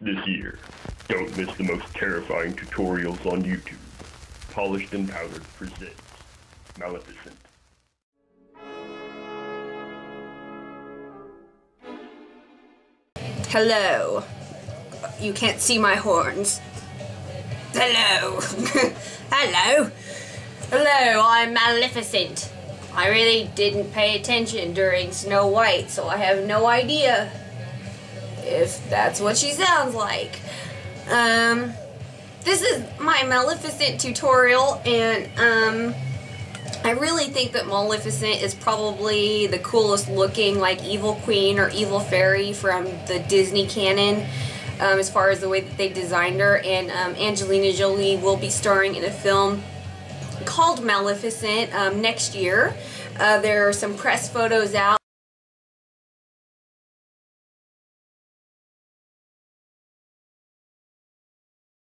This year, don't miss the most terrifying tutorials on YouTube. Polished and Powdered presents Maleficent. Hello. You can't see my horns. Hello. Hello. Hello, I'm Maleficent. I really didn't pay attention during Snow White, so I have no idea if that's what she sounds like. This is my Maleficent tutorial, and I really think that Maleficent is probably the coolest looking, like, evil queen or evil fairy from the Disney canon, as far as the way that they designed her. And Angelina Jolie will be starring in a film called Maleficent next year. There are some press photos out.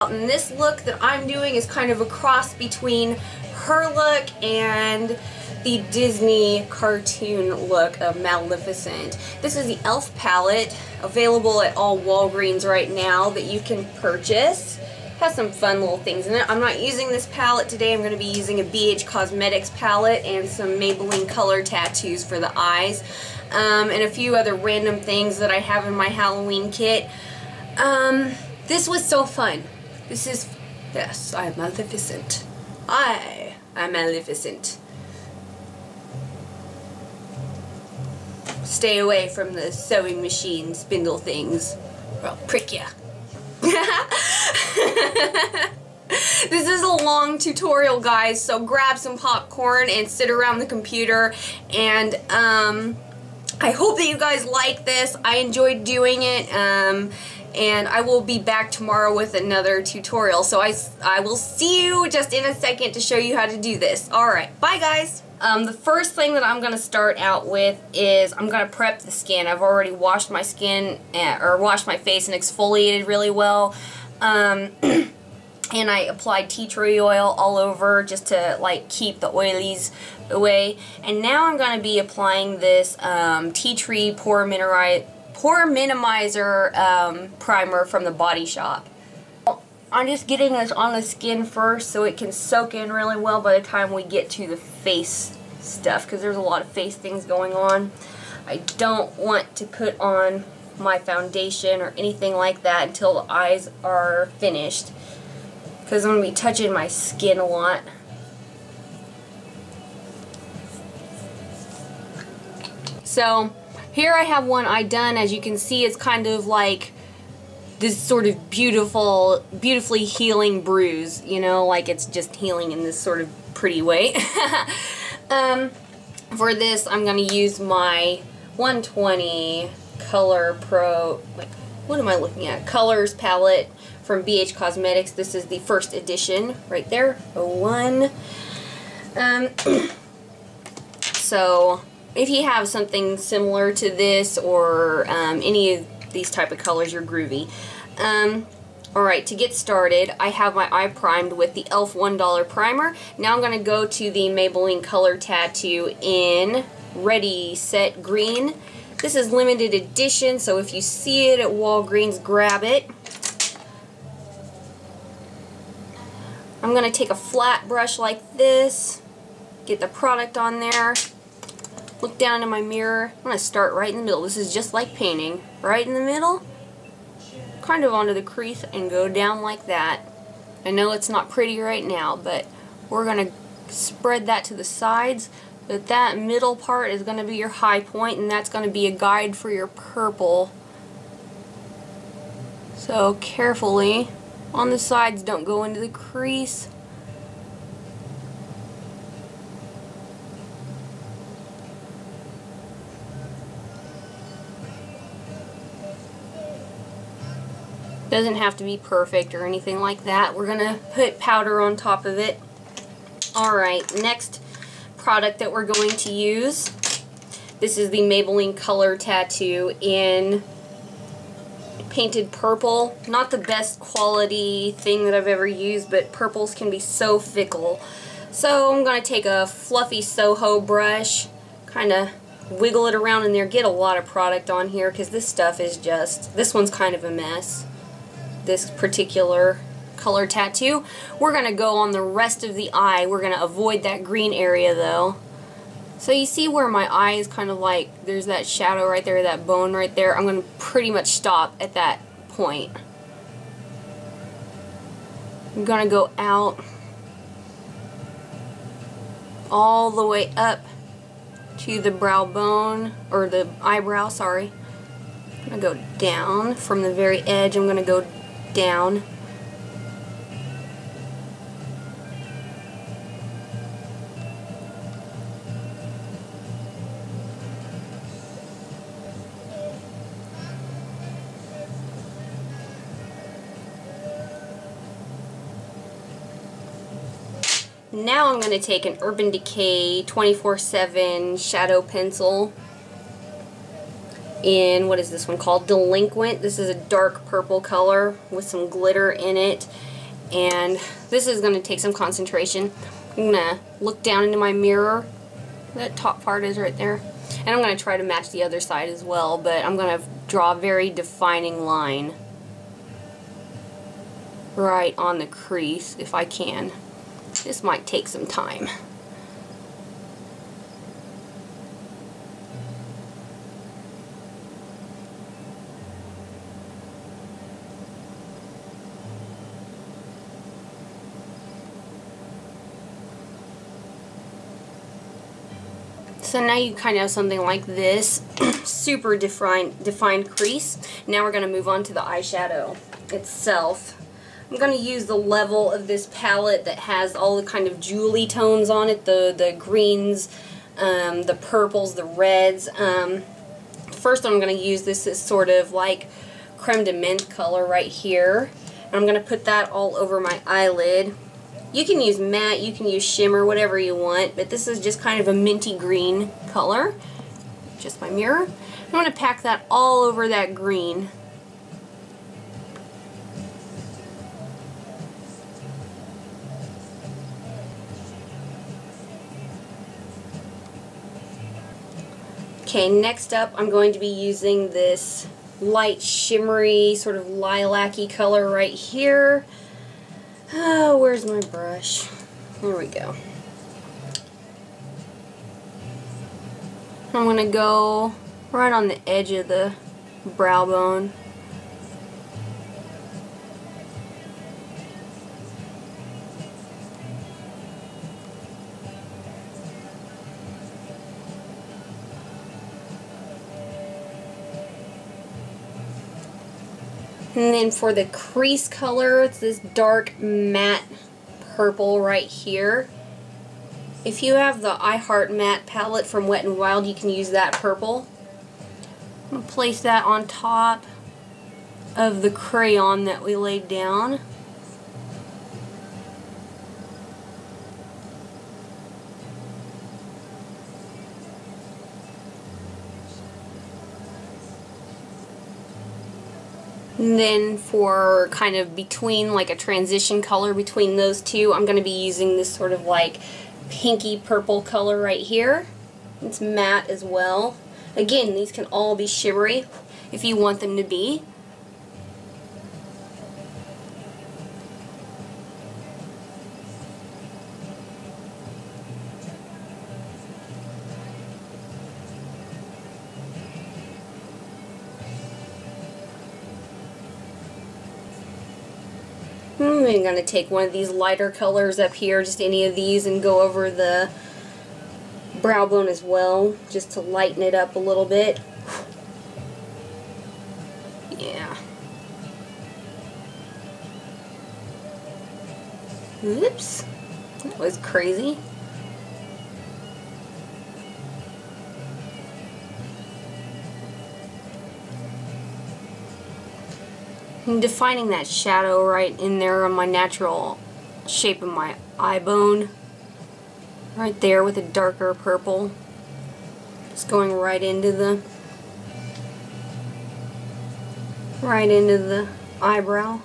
And this look that I'm doing is kind of a cross between her look and the Disney cartoon look of Maleficent. This is the E.L.F. palette, available at all Walgreens right now, that you can purchase. Has some fun little things in it. I'm not using this palette today. I'm going to be using a BH Cosmetics palette and some Maybelline color tattoos for the eyes, and a few other random things that I have in my Halloween kit. This was so fun. Yes, I'm Maleficent. I am Maleficent. Stay away from the sewing machine spindle things, or I'll prick ya. This is a long tutorial, guys, so grab some popcorn and sit around the computer, and I hope that you guys like this. I enjoyed doing it, and I will be back tomorrow with another tutorial, so I will see you just in a second to show you how to do this. Alright, bye guys! The first thing that I'm going to start out with is I'm going to prep the skin. I've already washed my skin, or washed my face and exfoliated really well. And I applied tea tree oil all over just to, like, keep the oilies away. And now I'm going to be applying this tea tree pore minimizer primer from the Body Shop. I'm just getting this on the skin first so it can soak in really well by the time we get to the face stuff, because there's a lot of face things going on. I don't want to put on my foundation or anything like that until the eyes are finished, because I'm going to be touching my skin a lot. So here I have one eye done. As you can see, it's kind of like this sort of beautifully healing bruise, you know, like it's just healing in this sort of pretty way. For this, I'm going to use my 120 Color Pro, like, what am I looking at? Colors palette from BH Cosmetics. This is the first edition, right there, 01. So if you have something similar to this, or any of these type of colors, you're groovy. Alright, to get started, I have my eye primed with the E.L.F. $1 primer. Now I'm going to go to the Maybelline Color Tattoo in Ready Set Green. This is limited edition, so if you see it at Walgreens, grab it. I'm going to take a flat brush like this, get the product on there, look down in my mirror. I'm going to start right in the middle. This is just like painting. Right in the middle, kind of onto the crease, and go down like that. I know it's not pretty right now, but we're going to spread that to the sides. But that middle part is going to be your high point, and that's going to be a guide for your purple. So carefully on the sides, don't go into the crease. Doesn't have to be perfect or anything like that. We're going to put powder on top of it. Alright, next product that we're going to use. This is the Maybelline Color Tattoo in Painted Purple. Not the best quality thing that I've ever used, but purples can be so fickle. So I'm going to take a fluffy Soho brush, kind of wiggle it around in there, get a lot of product on here, because this stuff is just, this one's kind of a mess. this particular color tattoo. We're going to go on the rest of the eye. We're going to avoid that green area though. So you see where my eye is kind of like, there's that shadow right there, that bone right there. I'm going to pretty much stop at that point. I'm going to go out all the way up to the brow bone, or the eyebrow, sorry. I'm going to go down from the very edge. I'm going to go down. Now I'm going to take an Urban Decay 24/7 shadow pencil in, what is this one called? Delinquent. This is a dark purple color with some glitter in it, and this is going to take some concentration. I'm going to look down into my mirror. That top part is right there. And I'm going to try to match the other side as well, but I'm going to draw a very defining line right on the crease if I can. This might take some time. So now you kind of have something like this, super defined crease. Now we're going to move on to the eyeshadow itself. I'm going to use the level of this palette that has all the kind of jewelry tones on it, the greens, the purples, the reds. First I'm going to use this as sort of like creme de menthe color right here. And I'm going to put that all over my eyelid. You can use matte, you can use shimmer, whatever you want, but this is just kind of a minty green color. Just my mirror. I'm going to pack that all over that green. Okay, next up I'm going to be using this light shimmery sort of lilac-y color right here. Oh, where's my brush? There we go. I'm going to go right on the edge of the brow bone. And then for the crease color, it's this dark matte purple right here. If you have the I Heart Matte palette from WetNWild, you can use that purple. I'm going to place that on top of the crayon that we laid down. And then for kind of between, like a transition color between those two, I'm going to be using this sort of like pinky purple color right here. It's matte as well. Again, these can all be shimmery if you want them to be. I'm going to take one of these lighter colors up here, just any of these, and go over the brow bone as well, just to lighten it up a little bit. Yeah. Oops. That was crazy. I'm defining that shadow right in there on my natural shape of my eye bone. Right there with a darker purple. Just going right into the eyebrow.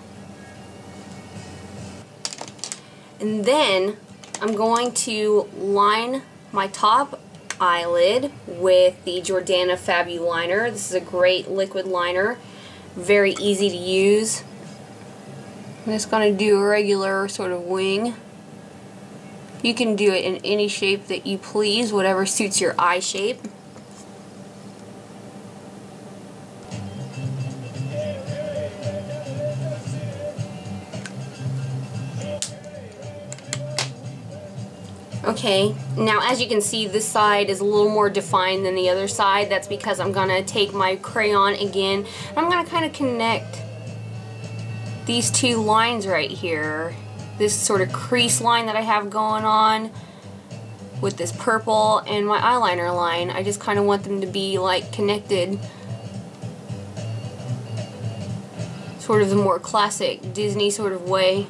And then I'm going to line my top eyelid with the Jordana FabuLiner. This is a great liquid liner. Very easy to use. I'm just going to do a regular sort of wing. You can do it in any shape that you please, whatever suits your eye shape. Okay, now as you can see, this side is a little more defined than the other side. That's because I'm going to take my crayon again, and I'm going to kind of connect these two lines right here. This sort of crease line that I have going on with this purple and my eyeliner line. I just kind of want them to be like connected. Sort of the more classic Disney sort of way.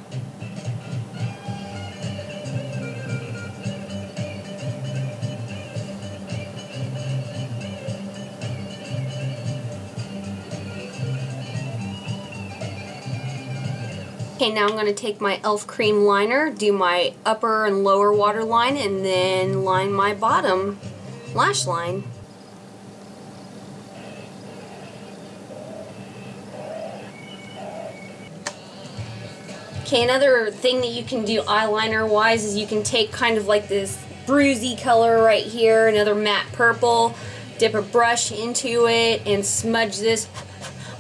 Okay, now I'm going to take my e.l.f. cream liner, do my upper and lower waterline, and then line my bottom lash line. Okay, another thing that you can do eyeliner wise is you can take kind of like this bruisey color right here, another matte purple, dip a brush into it and smudge this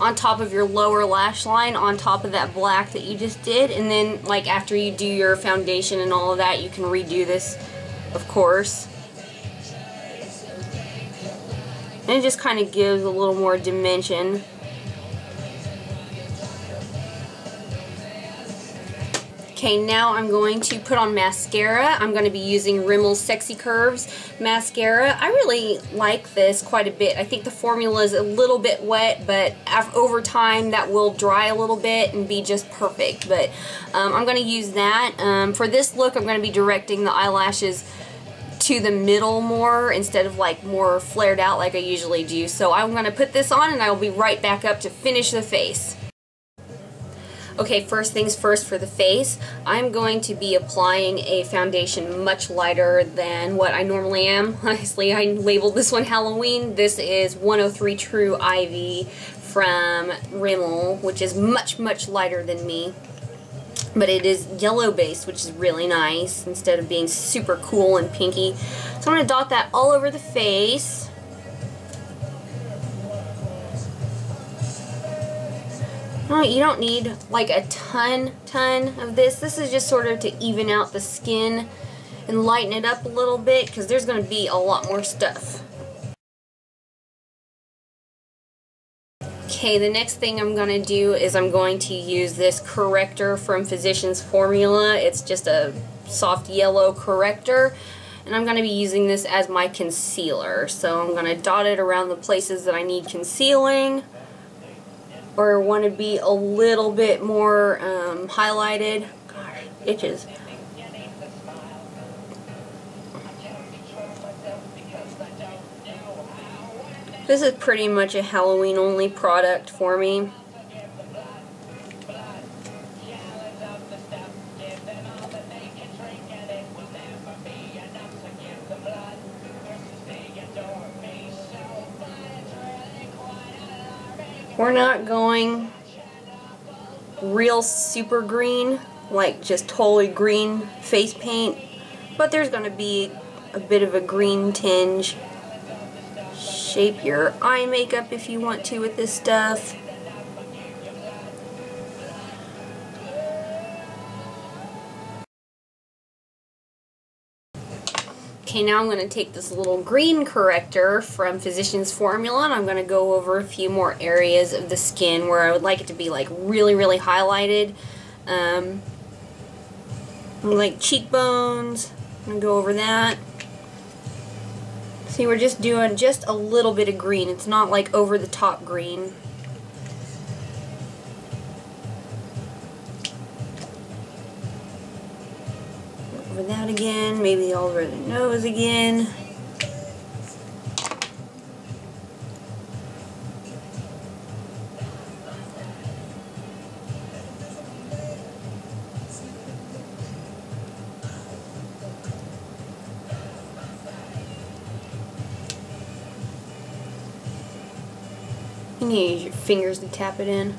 on top of your lower lash line, on top of that black that you just did, and then like after you do your foundation and all of that, you can redo this, of course. And it just kind of gives a little more dimension. Okay, now I'm going to put on mascara. I'm going to be using Rimmel's Sexy Curves mascara. I really like this quite a bit. I think the formula is a little bit wet, but over time that will dry a little bit and be just perfect. But I'm going to use that. For this look, I'm going to be directing the eyelashes to the middle more instead of like more flared out like I usually do. So I'm going to put this on and I will be right back up to finish the face. Okay, first things first for the face, I'm going to be applying a foundation much lighter than what I normally am. Honestly, I labeled this one Halloween. This is 103 True Ivy from Rimmel, which is much, much lighter than me. But it is yellow based, which is really nice, instead of being super cool and pinky. So I'm going to dot that all over the face. Oh, you don't need like a ton of this. This is just sort of to even out the skin and lighten it up a little bit because there's going to be a lot more stuff. Okay, the next thing I'm going to do is I'm going to use this corrector from Physicians Formula. It's just a soft yellow corrector. And I'm going to be using this as my concealer. So I'm going to dot it around the places that I need concealing, or want to be a little bit more highlighted. Gosh, itches. This is pretty much a Halloween only product for me. We're not going real super green, like just totally green face paint, but there's going to be a bit of a green tinge. Shape your eye makeup if you want to with this stuff. Okay, now I'm going to take this little green corrector from Physicians Formula and I'm going to go over a few more areas of the skin where I would like it to be like really, really highlighted. Like cheekbones. I'm going to go over that. See, we're just doing just a little bit of green. It's not like over the top green. Over that again, maybe all over the nose again. You need to use your fingers to tap it in.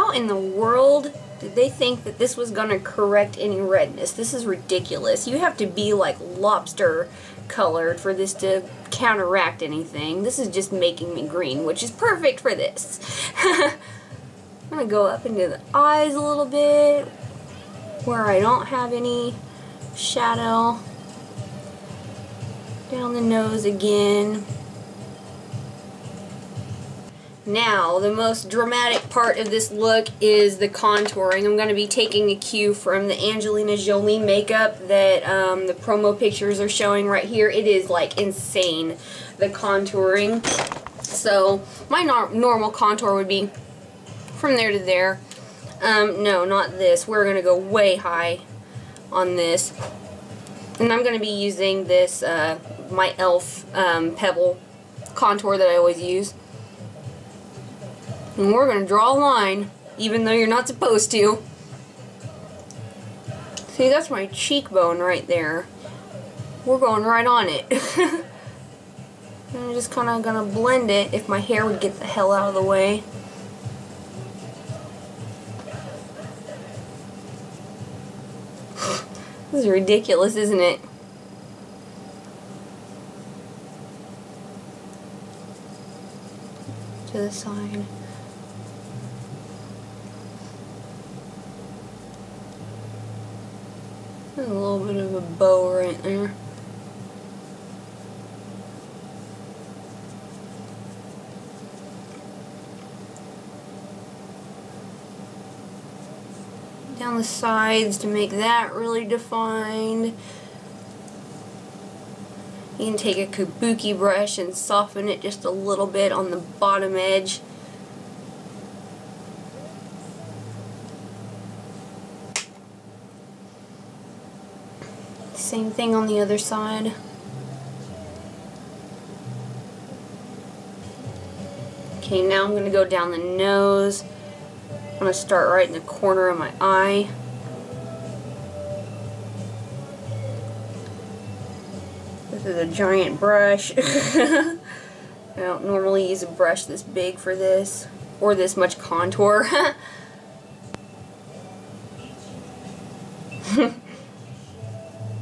How in the world did they think that this was going to correct any redness? This is ridiculous. You have to be like lobster colored for this to counteract anything. This is just making me green, which is perfect for this. I'm going to go up into the eyes a little bit where I don't have any shadow. Down the nose again. Now, the most dramatic part of this look is the contouring. I'm going to be taking a cue from the Angelina Jolie makeup that the promo pictures are showing right here. It is like insane, the contouring. So, my normal contour would be from there to there. No, not this. We're going to go way high on this. And I'm going to be using this, my E.L.F. Pebble contour that I always use. And we're going to draw a line, even though you're not supposed to. See, that's my cheekbone right there. We're going right on it. I'm just kind of going to blend it if my hair would get the hell out of the way. This is ridiculous, isn't it? To the side. There's a little bit of a bow right there. Down the sides to make that really defined. You can take a kabuki brush and soften it just a little bit on the bottom edge. Same thing on the other side. Okay, now I'm going to go down the nose. I'm going to start right in the corner of my eye. This is a giant brush. I don't normally use a brush this big for this, or this much contour.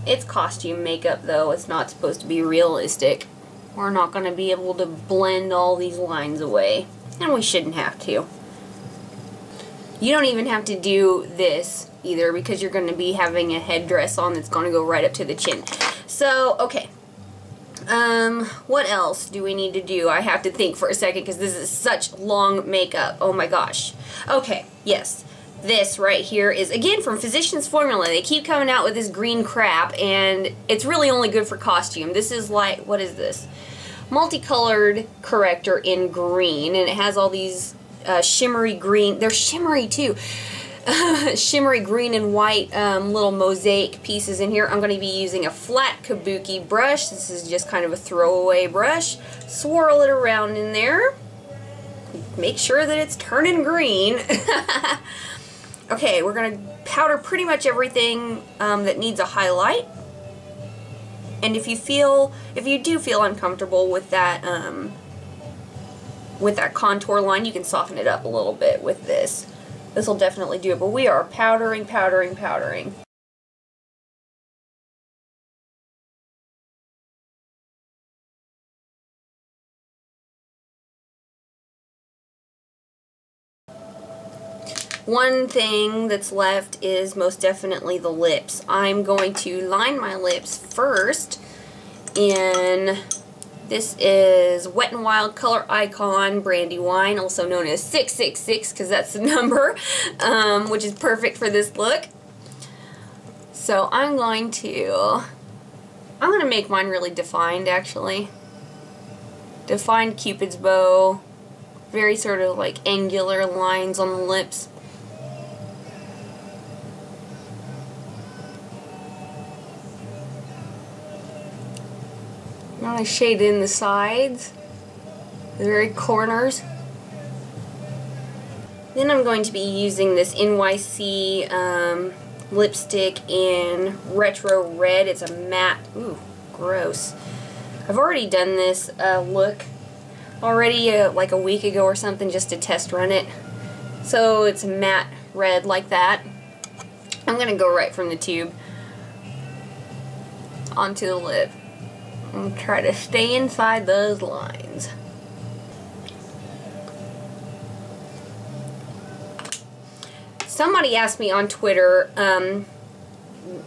It's costume makeup though, it's not supposed to be realistic. We're not going to be able to blend all these lines away, and we shouldn't have to. You don't even have to do this either because you're going to be having a headdress on that's going to go right up to the chin. So, okay. What else do we need to do? I have to think for a second because this is such long makeup. Oh my gosh. Okay, yes. This right here is, again, from Physicians Formula. They keep coming out with this green crap, and it's really only good for costume. This is like, what is this? Multicolored corrector in green, and it has all these shimmery green. They're shimmery too. Shimmery green and white little mosaic pieces in here. I'm going to be using a flat kabuki brush. This is just kind of a throwaway brush. Swirl it around in there. Make sure that it's turning green. Okay, we're going to powder pretty much everything that needs a highlight. And if you do feel uncomfortable with that contour line, you can soften it up a little bit with this. This will definitely do it, but we are powdering, powdering, powdering. One thing that's left is most definitely the lips. I'm going to line my lips first in, this is WetNWild ColorIcon Brandywine, also known as 666 because that's the number, which is perfect for this look. So I'm going to make mine really defined actually. Defined Cupid's bow, very sort of like angular lines on the lips. I'm going to shade in the sides, the very corners. Then I'm going to be using this NYC lipstick in Retro Red. It's a matte. Ooh, gross. I've already done this look already like a week ago or something just to test run it. So it's matte red like that. I'm going to go right from the tube onto the lip and try to stay inside those lines. Somebody asked me on Twitter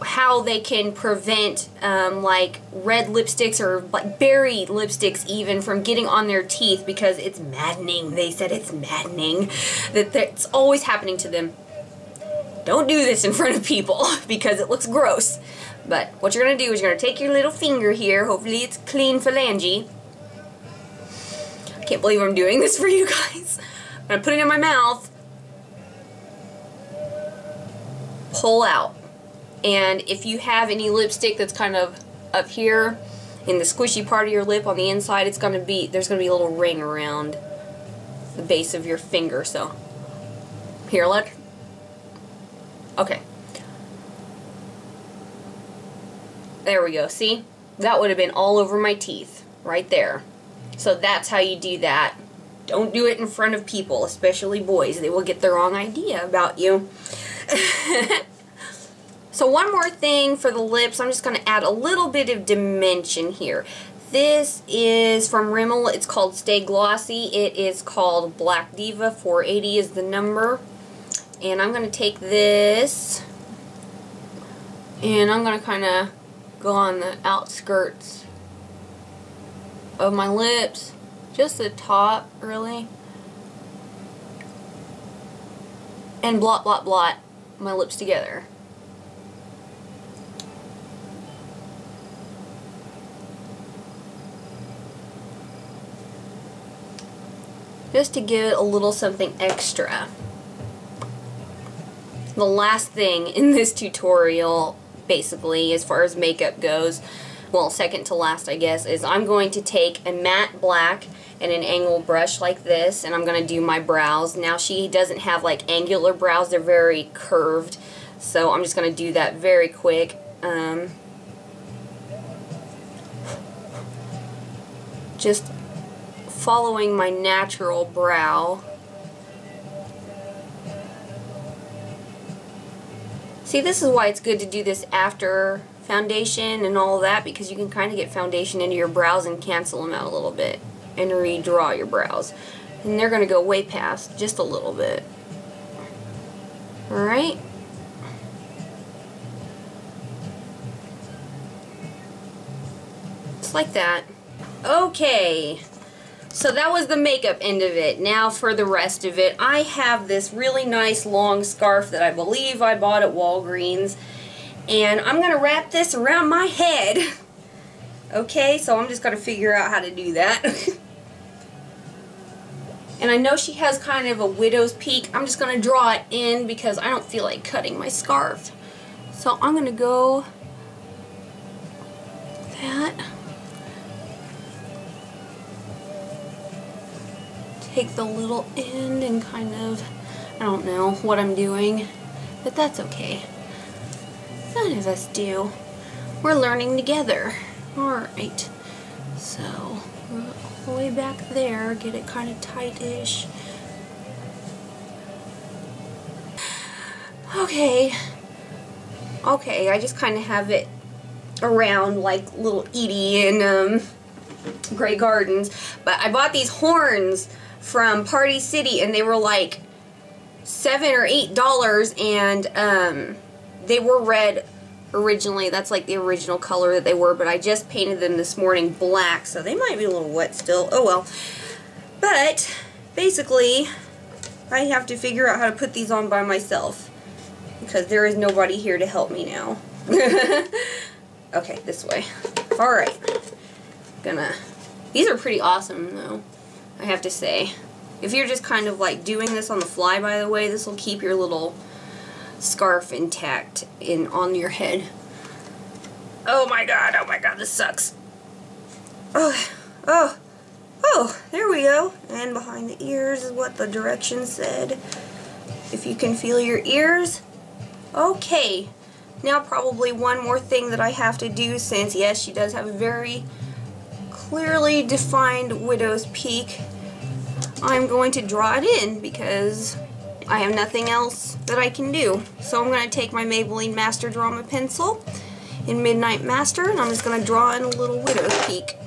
how they can prevent like red lipsticks or like berry lipsticks even from getting on their teeth, because it's maddening. They said it's maddening that it's always happening to them. Don't do this in front of people because it looks gross. But what you're going to do is you're going to take your little finger here, hopefully it's clean phalange. I can't believe I'm doing this for you guys. I'm going to put it in my mouth. Pull out. And if you have any lipstick that's kind of up here in the squishy part of your lip on the inside, it's going to be, there's going to be a little ring around the base of your finger. So here, look. Okay. There we go. See? That would have been all over my teeth right there. So that's how you do that. Don't do it in front of people, especially boys. They will get the wrong idea about you. So one more thing for the lips, I'm just going to add a little bit of dimension here. This is from Rimmel. It's called Stay Glossy. It is called Black Diva. 480 is the number. And I'm going to take this and I'm going to kind of go on the outskirts of my lips. Just the top, really. And blot, blot, blot my lips together. Just to give it a little something extra. The last thing in this tutorial, basically, as far as makeup goes, well, second to last, I guess, is I'm going to take a matte black and an angle brush like this, and I'm going to do my brows. Now, she doesn't have, like, angular brows. They're very curved, so I'm just going to do that very quick. Just following my natural brow. See, this is why it's good to do this after foundation and all that, because you can kind of get foundation into your brows and cancel them out a little bit and redraw your brows. And they're going to go way past just a little bit. Alright? Just like that. Okay. So that was the makeup end of it. Now for the rest of it, I have this really nice long scarf that I believe I bought at Walgreens. And I'm going to wrap this around my head. Okay, so I'm just going to figure out how to do that. And I know she has kind of a widow's peak. I'm just going to draw it in because I don't feel like cutting my scarf. So I'm going to go that. Take the little end and kind of, I don't know what I'm doing, but that's okay. None of us do. We're learning together. Alright, so we're all the way back there, get it kind of tight-ish. Okay, I just kind of have it around like little Edie in Grey Gardens, but I bought these horns from Party City, and they were like $7 or $8, and they were red originally. That's like the original color that they were, but I just painted them this morning black, so they might be a little wet still. Oh well. But basically, I have to figure out how to put these on by myself because there is nobody here to help me now. Okay, this way. Alright. These are pretty awesome though, I have to say. If you're just kind of like doing this on the fly, by the way, this will keep your little scarf intact on your head. Oh my god, this sucks. Oh, there we go. And behind the ears is what the directions said. If you can feel your ears. Okay, now probably one more thing that I have to do, since yes, she does have a very clearly defined widow's peak. I'm going to draw it in because I have nothing else that I can do. So I'm going to take my Maybelline Master Drama Pencil in Midnight Master, and I'm just going to draw in a little widow's peak.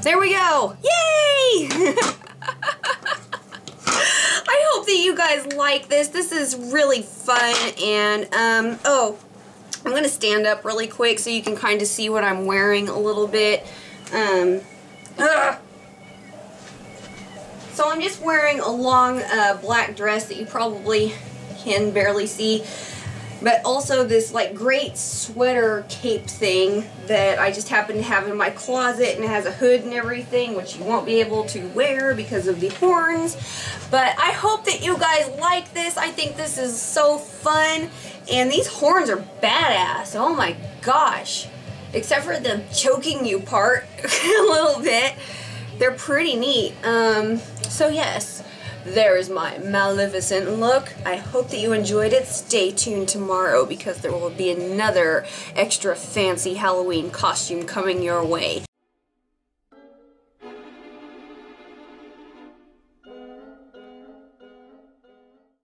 There we go! Yay! I hope that you guys like this. This is really fun, and oh, I'm gonna stand up really quick so you can kind of see what I'm wearing a little bit. So I'm just wearing a long black dress that you probably can barely see, but also this like great sweater cape thing that I just happen to have in my closet, and it has a hood and everything, which you won't be able to wear because of the horns. But I hope that you guys like this. I think this is so fun, and these horns are badass. Oh my gosh. Except for the choking you part a little bit. They're pretty neat. So yes, there is my Maleficent look. I hope that you enjoyed it. Stay tuned tomorrow because there will be another extra fancy Halloween costume coming your way.